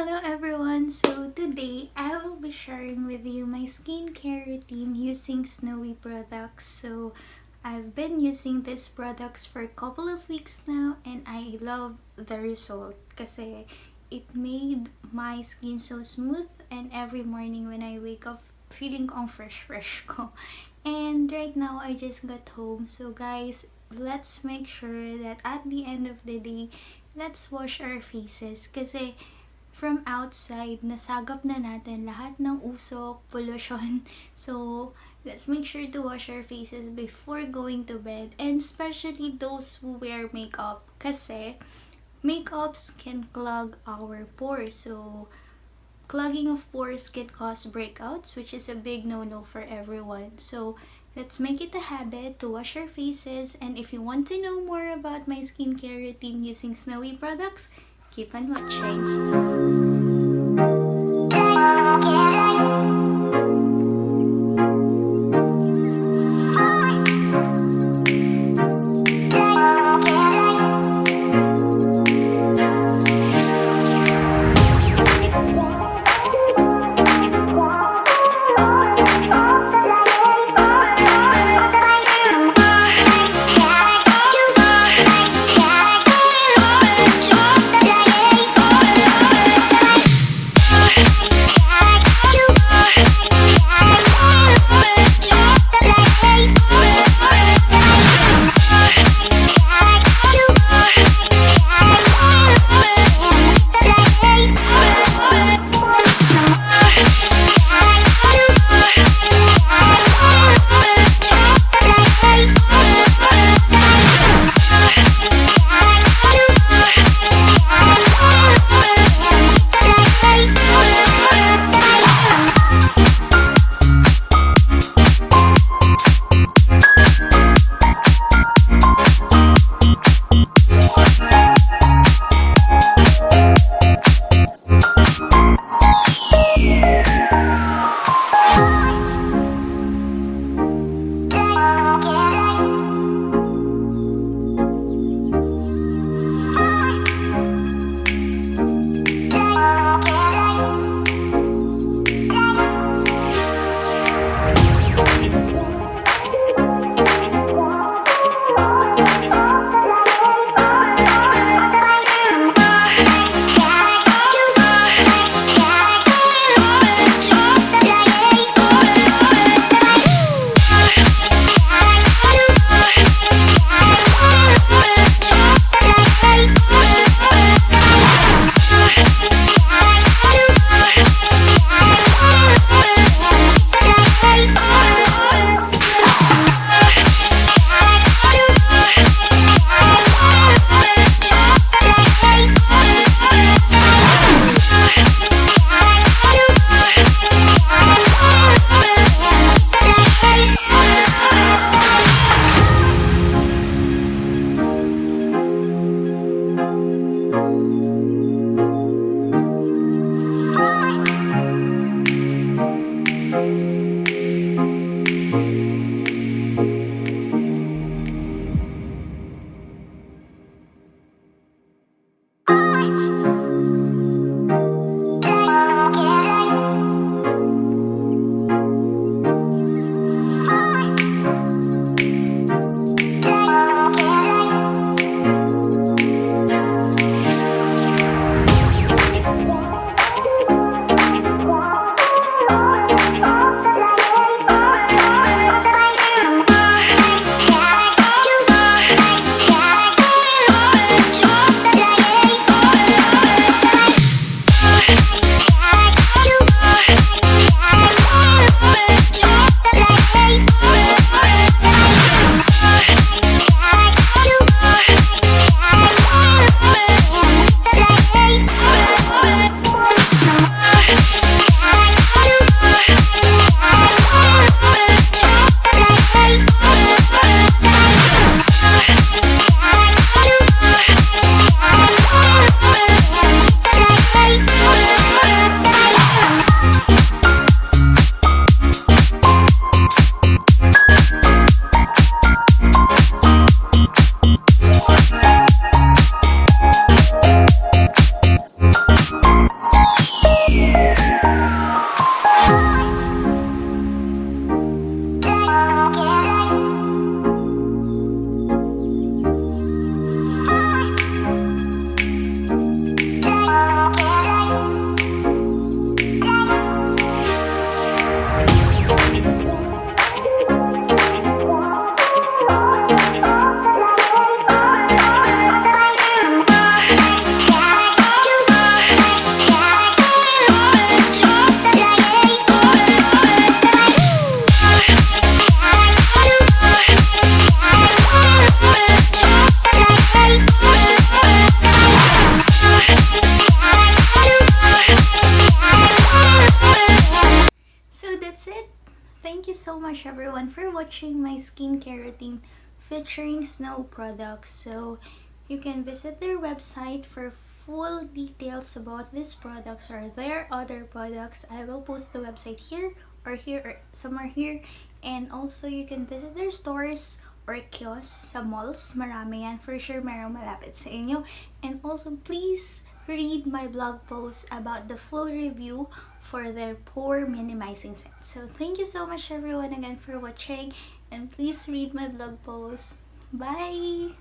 Hello everyone! So today I will be sharing with you my skincare routine using Snoe products. So I've been using these products for a couple of weeks now and I love the result kasi it made my skin so smooth and every morning when I wake up feeling kong fresh ko. And right now I just got home. So guys, let's make sure that at the end of the day, let's wash our faces kasi from outside, nasagap na natin lahat ng usok, pollution. So, let's make sure to wash our faces before going to bed. And especially those who wear makeup. Kasi, makeups can clog our pores. So, clogging of pores can cause breakouts, which is a big no-no for everyone. So, let's make it a habit to wash our faces. And if you want to know more about my skincare routine using Snoe products, keep on watching. watching my skincare routine featuring Snoe products. So you can visit their website for full details about these products or their other products. I will post the website here or somewhere here. And also you can visit their stores or kiosks sa malls. Marami yan. For sure merong malapit sa inyo. And also please read my blog post about the full review for their pore minimizing set. So thank you so much everyone again for watching, and please read my blog post. Bye!